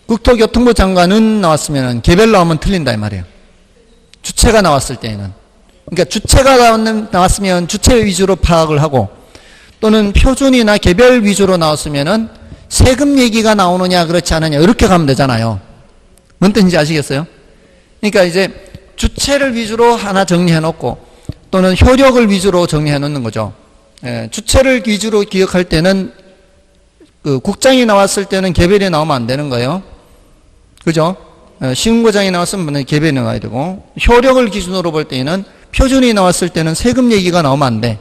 국토교통부 장관은 나왔으면 개별 나오면 틀린다 이 말이에요. 주체가 나왔을 때에는. 그러니까 주체가 나왔으면 주체 위주로 파악을 하고 또는 표준이나 개별 위주로 나왔으면은 세금 얘기가 나오느냐 그렇지 않느냐 이렇게 가면 되잖아요. 뭔 뜻인지 아시겠어요? 그러니까 이제 주체를 위주로 하나 정리해 놓고 또는 효력을 위주로 정리해 놓는 거죠. 주체를 위주로 기억할 때는 그 국장이 나왔을 때는 개별이 나오면 안 되는 거예요. 그죠? 시군구장이 나왔으면 개별이 나와야 되고 효력을 기준으로 볼 때는 표준이 나왔을 때는 세금 얘기가 나오면 안 돼.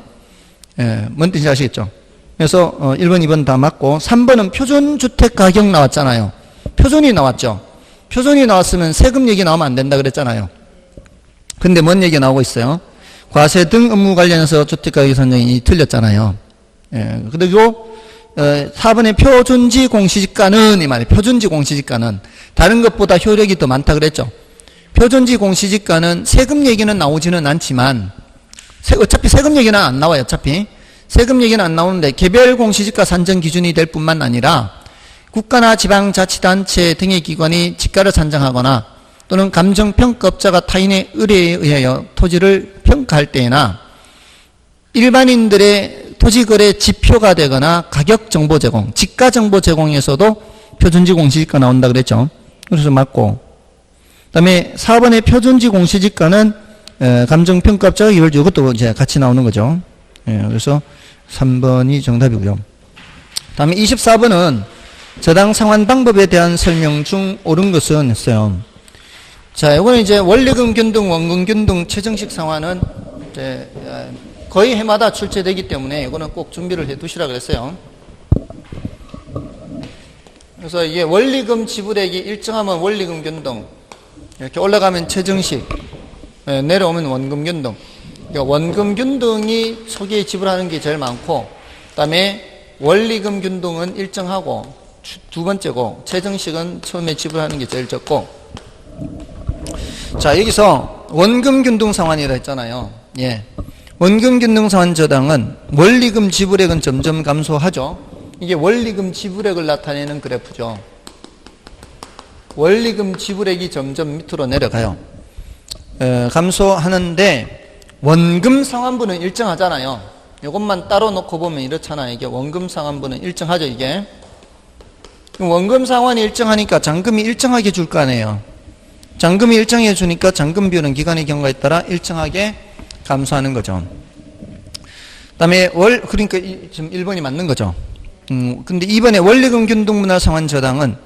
뭔 뜻인지 아시겠죠? 그래서 1번, 2번 다 맞고 3번은 표준주택가격 나왔잖아요. 표준이 나왔죠. 표준이 나왔으면 세금 얘기 나오면 안 된다 그랬잖아요. 근데 뭔 얘기 나오고 있어요? 과세 등 업무 관련해서 주택가격 산정이 틀렸잖아요. 그리고 4번의 표준지 공시지가는 이 말이에요. 표준지 공시지가는 다른 것보다 효력이 더 많다 그랬죠. 표준지 공시지가는 세금 얘기는 나오지는 않지만 어차피 세금 얘기는 안 나와요. 어차피 세금 얘기는 안 나오는데 개별 공시지가 산정 기준이 될 뿐만 아니라 국가나 지방자치단체 등의 기관이 지가를 산정하거나 또는 감정평가업자가 타인의 의뢰에 의하여 토지를 평가할 때나 일반인들의 토지거래 지표가 되거나 가격정보 제공, 지가정보 제공에서도 표준지 공시지가 나온다 그랬죠. 그래서 맞고 그 다음에 4번의 표준지 공시지가는 감정평가업자가 이걸 이것도 이제 같이 나오는 거죠. 그래서 3번이 정답이고요. 다음에 24번은 저당 상환 방법에 대한 설명 중 옳은 것은 했어요. 자, 이거는 이제 원리금 균등, 원금 균등, 최정식 상환은 이제 거의 해마다 출제되기 때문에 이거는 꼭 준비를 해 두시라 그랬어요. 그래서 이게 원리금 지불액이 일정하면 원리금 균등, 이렇게 올라가면 최정식, 내려오면 원금 균등. 그러니까 원금 균등이 초기에 지불하는 게 제일 많고, 그 다음에 원리금 균등은 일정하고 두 번째고, 최정식은 처음에 지불하는 게 제일 적고. 자, 여기서 원금 균등 상환이라 했잖아요. 예. 원금 균등 상환 저당은 원리금 지불액은 점점 감소하죠. 이게 원리금 지불액을 나타내는 그래프죠. 원리금 지불액이 점점 밑으로 내려가요. 감소하는데 원금 상환분은 일정하잖아요. 이것만 따로 놓고 보면 이렇잖아요. 이게 원금 상환분은 일정하죠, 이게. 원금 상환이 일정하니까 잔금이 일정하게 줄 거 아니에요. 잔금이 일정해 주니까 잔금 비율은 기간의 경과에 따라 일정하게 감소하는 거죠. 그 다음에 그러니까 지금 1번이 맞는 거죠. 근데 2번에 원리금 균등 문화 상환 저당은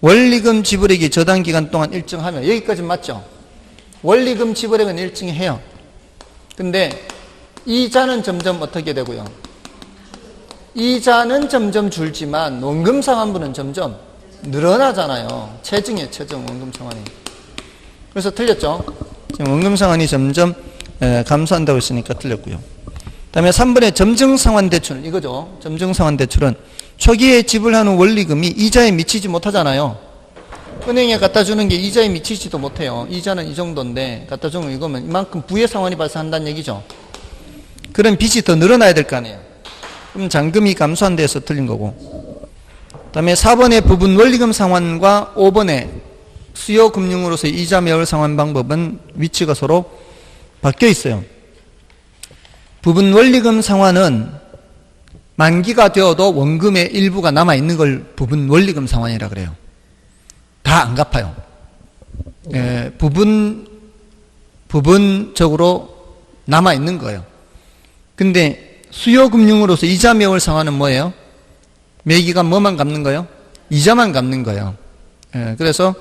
원리금 지불액이 저당 기간 동안 일정하면, 여기까지 맞죠? 원리금 지불액은 일정해요. 근데 이자는 점점 어떻게 되고요? 이자는 점점 줄지만 원금 상환분은 점점 늘어나잖아요. 체증이에요, 체증, 원금 상환이. 그래서 틀렸죠? 지금 원금 상환이 점점 감소한다고 했으니까 틀렸고요. 다음에 3번의 점증상환대출, 이거죠. 점증상환대출은 초기에 지불하는 원리금이 이자에 미치지 못하잖아요. 은행에 갖다 주는 게 이자에 미치지도 못해요. 이자는 이 정도인데 갖다 주면 이거면 이만큼 부의 상환이 발생한다는 얘기죠. 그럼 빚이 더 늘어나야 될 거 아니에요. 그럼 잔금이 감소한 데에서 틀린 거고. 그 다음에 4번의 부분 원리금 상환과 5번의 수요 금융으로서의 이자 매월 상환 방법은 위치가 서로 바뀌어 있어요. 부분 원리금 상환은 만기가 되어도 원금의 일부가 남아있는 걸 부분 원리금 상환이라 그래요. 다 안 갚아요. 부분적으로 남아있는 거예요. 근데 수요금융으로서 이자 매월 상환은 뭐예요? 매기간 뭐만 갚는 거예요? 이자만 갚는 거예요. 그래서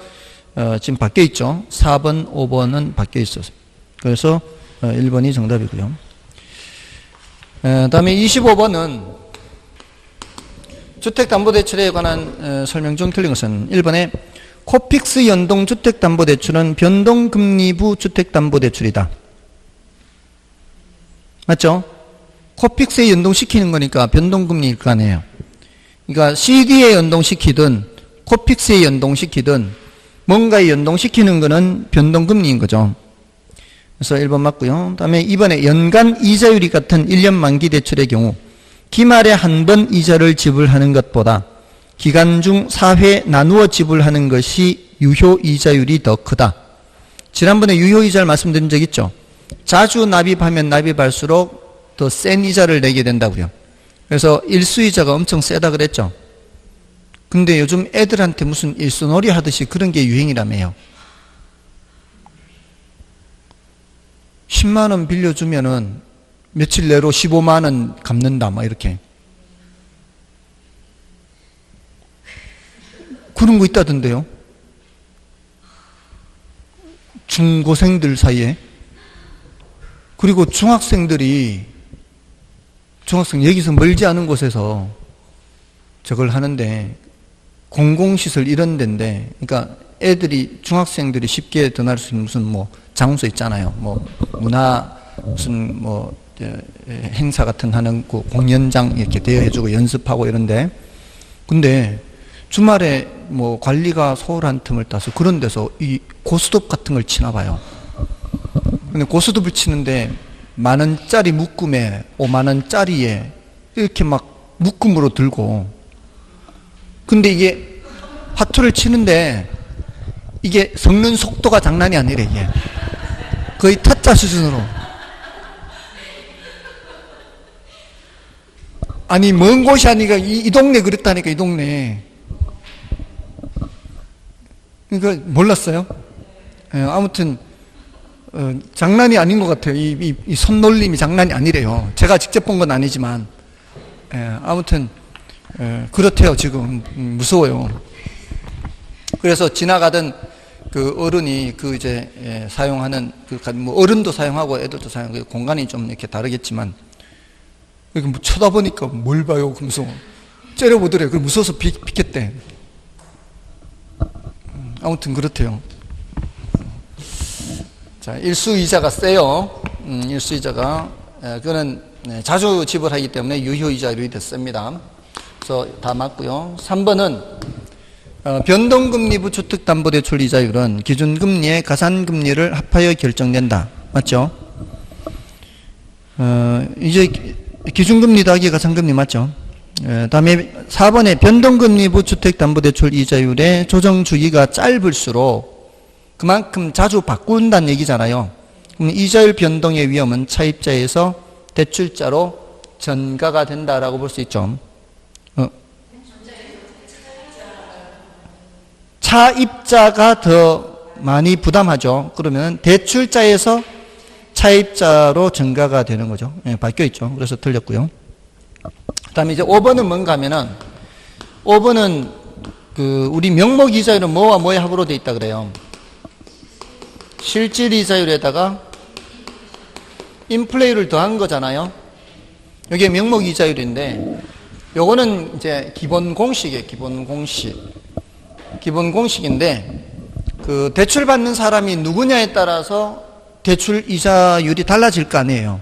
지금 바뀌어 있죠. 4번, 5번은 바뀌어 있어요. 그래서 1번이 정답이고요. 다음에 25번은 주택담보대출에 관한 설명 중 틀린 것은 1번에 코픽스 연동 주택담보대출은 변동금리부 주택담보대출이다. 맞죠? 코픽스에 연동시키는 거니까 변동금리일 거 아니에요. 그러니까 CD에 연동시키든 코픽스에 연동시키든 뭔가에 연동시키는 거는 변동금리인 거죠. 그래서 1번 맞고요. 다음에 2번에 연간 이자율이 같은 1년 만기 대출의 경우 기말에 한 번 이자를 지불하는 것보다 기간 중 4회 나누어 지불하는 것이 유효 이자율이 더 크다. 지난번에 유효 이자를 말씀드린 적 있죠. 자주 납입하면 납입할수록 더 센 이자를 내게 된다고요. 그래서 일수이자가 엄청 세다 그랬죠. 근데 요즘 애들한테 무슨 일수놀이 하듯이 그런 게 유행이라며요. 10만 원 빌려주면은 며칠 내로 15만 원 갚는다, 막 이렇게. 그런 거 있다던데요. 중고생들 사이에. 그리고 중학생 여기서 멀지 않은 곳에서 저걸 하는데, 공공시설 이런 데인데, 그러니까 애들이, 중학생들이 쉽게 전할 수 있는 무슨 뭐 장소 있잖아요. 뭐 문화, 무슨 뭐 행사 같은 하는 그 공연장 이렇게 대여해주고 연습하고 이런데, 근데 주말에 뭐 관리가 소홀한 틈을 따서 그런 데서 이 고스톱 같은 걸 치나 봐요. 근데 고스톱을 치는데 10,000원짜리 묶음에 50,000원짜리에 이렇게 막 묶음으로 들고, 근데 이게 화투를 치는데 이게 섞는 속도가 장난이 아니래. 이게 거의 타짜 수준으로. 아니 먼 곳이 아니라 이 동네 그랬다니까. 이 동네. 그러니까 몰랐어요. 아무튼 장난이 아닌 것 같아요. 이 손놀림이 장난이 아니래요. 제가 직접 본 건 아니지만 아무튼 그렇대요. 지금 무서워요. 그래서 지나가던 그 어른이 그 이제 사용하는 그 뭐 어른도 사용하고 애들도 사용하고 공간이 좀 이렇게 다르겠지만 이렇게 뭐 쳐다보니까 뭘 봐요? 그러면서 째려보더래요. 그 무서워서 비켰대. 아무튼 그렇대요. 자, 일수이자가 세요. 일수이자가 그거는 자주 지불하기 때문에 유효이자율이 됐습니다. 그래서 다 맞고요. 3번은 변동금리부 주택담보대출 이자율은 기준금리의 가산금리를 합하여 결정된다. 맞죠? 이제 기준금리 더하기 가산금리 맞죠? 다음에 4번에 변동금리부 주택담보대출 이자율의 조정주기가 짧을수록 그만큼 자주 바꾼다는 얘기잖아요. 그럼 이자율 변동의 위험은 차입자에서 대출자로 전가가 된다라고 볼 수 있죠. 차입자가 더 많이 부담하죠. 그러면 대출자에서 차입자로 전가가 되는 거죠. 바뀌어 있죠. 그래서 틀렸고요. 그 다음에 이제 5번은 뭔가 하면은 5번은 그 우리 명목 이자율은 뭐와 뭐의 합으로 되어 있다 그래요. 실질 이자율에다가 인플레이를 더한 거잖아요. 이게 명목 이자율인데 요거는 이제 기본 공식이에요. 기본 공식인데 그 대출 받는 사람이 누구냐에 따라서 대출 이자율이 달라질 거 아니에요.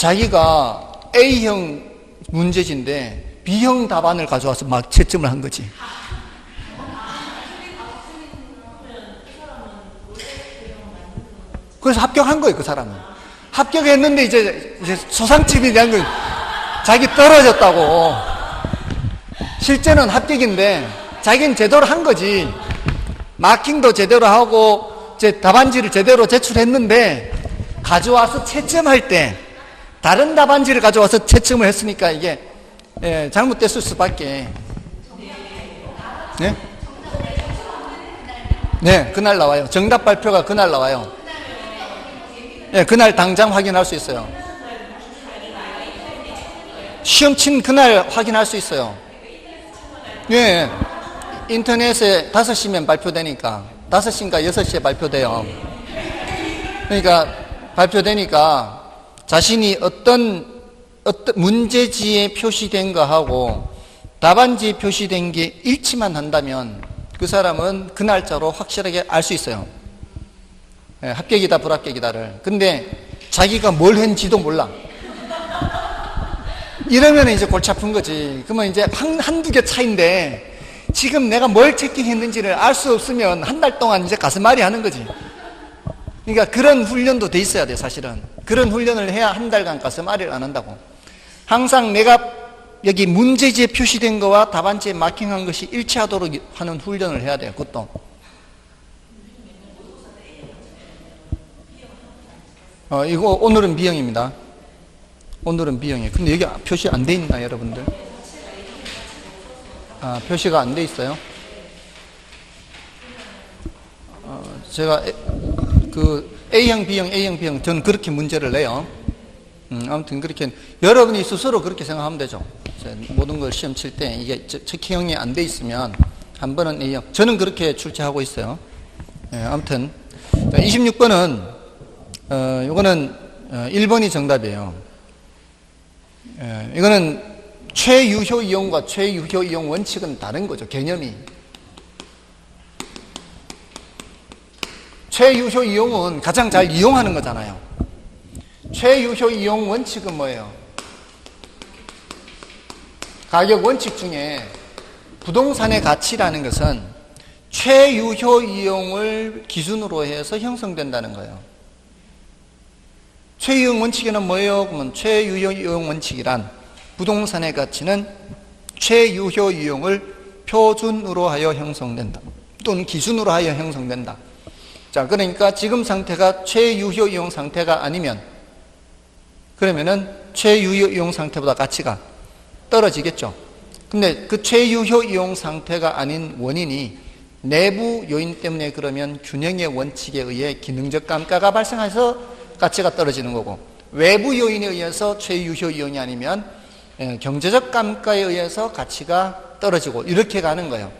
자기가 A형 문제지인데 B형 답안을 가져와서 막 채점을 한 거지. 그래서 합격한 거예요, 그 사람은. 합격했는데 이제 소상집이 된 거, 자기 떨어졌다고. 실제는 합격인데 자기는 제대로 한 거지. 마킹도 제대로 하고 이제 답안지를 제대로 제출했는데 가져와서 채점할 때 다른 답안지를 가져와서 채점을 했으니까 이게 잘못됐을 수밖에. 네? 네, 그날 나와요. 정답 발표가 그날 나와요. 네, 그날 당장 확인할 수 있어요. 시험 친 그날 확인할 수 있어요. 네, 인터넷에 5시면 발표되니까 5시인가 6시에 발표돼요. 그러니까 발표되니까 자신이 어떤 문제지에 표시된 거하고 답안지에 표시된 게 일치만 한다면 그 사람은 그 날짜로 확실하게 알 수 있어요. 네, 합격이다 불합격이다를. 근데 자기가 뭘 했는지도 몰라. 이러면 이제 골치 아픈 거지. 그러면 이제 한두 개 차인데 지금 내가 뭘 체킹했는지를 알 수 없으면 한 달 동안 이제 가슴앓이 하는 거지. 그러니까 그런 훈련도 돼 있어야 돼, 사실은. 그런 훈련을 해야 한 달간 가슴앓이를 안 한다고. 항상 내가 여기 문제지에 표시된 거와 답안지에 마킹한 것이 일치하도록 하는 훈련을 해야 돼요, 그것도. 이거 오늘은 B형입니다. 오늘은 B형이에요. 근데 여기 표시 안 돼 있나, 여러분들? 표시가 안 돼 있어요? 제가 그 A형, B형, A형, B형 저는 그렇게 문제를 내요. 아무튼 그렇게 여러분이 스스로 그렇게 생각하면 되죠. 모든 걸 시험 칠 때 이게 체크형이 안 돼 있으면 한 번은 A형. 저는 그렇게 출제하고 있어요. 아무튼 26번은 이거는 1번이 정답이에요. 이거는 최유효 이용과 최유효 이용 원칙은 다른 거죠, 개념이. 최유효 이용은 가장 잘 이용하는 거잖아요. 최유효 이용 원칙은 뭐예요? 가격 원칙 중에 부동산의 가치라는 것은 최유효 이용을 기준으로 해서 형성된다는 거예요. 최유효 원칙에는 뭐예요? 그러면 최유효 이용 원칙이란 부동산의 가치는 최유효 이용을 표준으로 하여 형성된다. 또는 기준으로 하여 형성된다. 자, 그러니까 지금 상태가 최유효 이용 상태가 아니면 그러면은 최유효 이용 상태보다 가치가 떨어지겠죠. 근데 그 최유효 이용 상태가 아닌 원인이 내부 요인 때문에 그러면 균형의 원칙에 의해 기능적 감가가 발생해서 가치가 떨어지는 거고, 외부 요인에 의해서 최유효 이용이 아니면 경제적 감가에 의해서 가치가 떨어지고 이렇게 가는 거예요.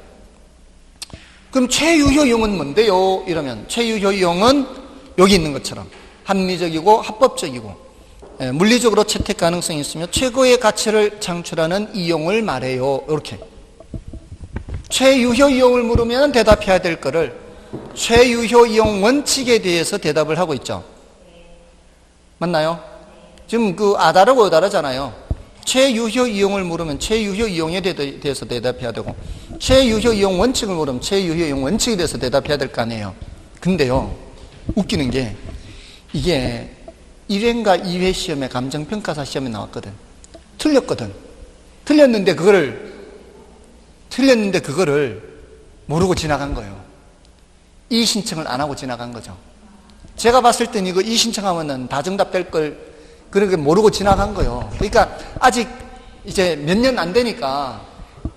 그럼 최유효 이용은 뭔데요? 이러면 최유효 이용은 여기 있는 것처럼 합리적이고 합법적이고 물리적으로 채택 가능성이 있으며 최고의 가치를 창출하는 이용을 말해요. 이렇게 최유효 이용을 물으면 대답해야 될 거를 최유효 이용 원칙에 대해서 대답을 하고 있죠. 맞나요? 지금 그 아다르고 어다르잖아요. 최유효 이용을 물으면 최유효 이용에 대해서 대답해야 되고, 최유효 이용 원칙을 물으면 최유효 이용 원칙에 대해서 대답해야 될 거 아니에요. 근데요, 웃기는 게 이게 1회인가 2회 시험에 감정평가사 시험에 나왔거든. 틀렸거든. 틀렸는데 그거를 모르고 지나간 거예요. 이의 신청을 안 하고 지나간 거죠. 제가 봤을 땐 이거 이의 신청하면은 다 정답 될 걸 그렇게 모르고 지나간 거예요. 그러니까 아직 이제 몇 년 안 되니까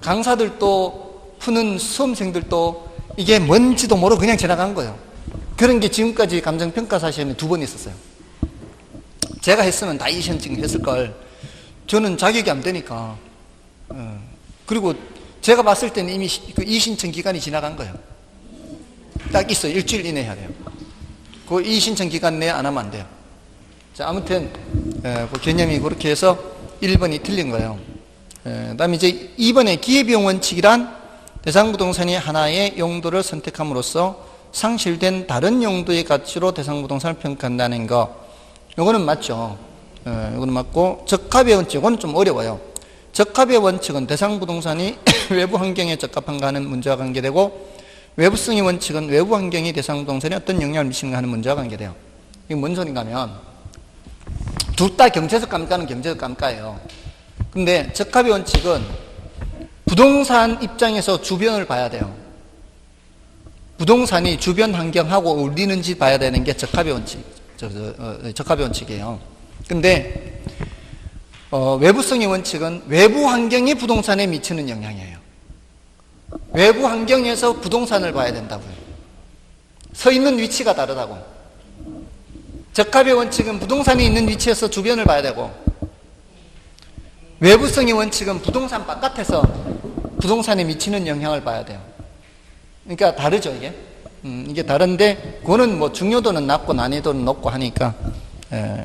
강사들도 푸는 수험생들도 이게 뭔지도 모르고 그냥 지나간 거예요. 그런 게 지금까지 감정평가사 시험에 2번 있었어요. 제가 했으면 다 이의 신청 했을 걸. 저는 자격이 안 되니까. 그리고 제가 봤을 때는 이미 그 이의 신청 기간이 지나간 거예요. 딱 있어요. 일주일 이내에 해야 돼요. 그 이의 신청 기간 내에 안 하면 안 돼요. 자, 아무튼 그 개념이 그렇게 해서 1번이 틀린 거예요. 그 다음에 이제 2번에 기회비용 원칙이란 대상부동산이 하나의 용도를 선택함으로써 상실된 다른 용도의 가치로 대상부동산을 평가한다는 거. 요거는 맞죠. 이거는 맞고, 적합의 원칙, 이건 좀 어려워요. 적합의 원칙은 대상 부동산이 외부 환경에 적합한가 하는 문제와 관계되고, 외부성의 원칙은 외부 환경이 대상 부동산에 어떤 영향을 미치는가 하는 문제와 관계돼요. 이게 뭔 소린가 하면, 둘 다 경제적 감가는 경제적 감가예요. 근데 적합의 원칙은 부동산 입장에서 주변을 봐야 돼요. 부동산이 주변 환경하고 어울리는지 봐야 되는 게 적합의 원칙, 적합의 원칙이에요. 근데 외부성의 원칙은 외부 환경이 부동산에 미치는 영향이에요. 외부 환경에서 부동산을 봐야 된다고요. 서 있는 위치가 다르다고. 적합의 원칙은 부동산이 있는 위치에서 주변을 봐야 되고, 외부성의 원칙은 부동산 바깥에서 부동산에 미치는 영향을 봐야 돼요. 그러니까 다르죠, 이게. 이게 다른데, 그거는 뭐 중요도는 낮고 난이도는 높고 하니까,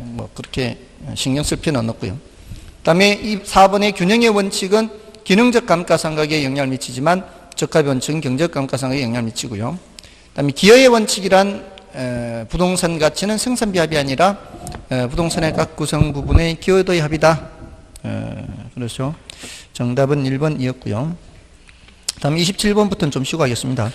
뭐 그렇게 신경 쓸 필요는 없고요. 그 다음에 이 4번의 균형의 원칙은 기능적 감가상각에 영향을 미치지만, 적합의 원칙은 경제적 감가상각에 영향을 미치고요. 그 다음에 기여의 원칙이란, 부동산 가치는 생산비합이 아니라, 부동산의 각 구성 부분의 기여도의 합이다. 그렇죠. 정답은 1번이었고요. 다음 27번부터는 좀 쉬고 하겠습니다.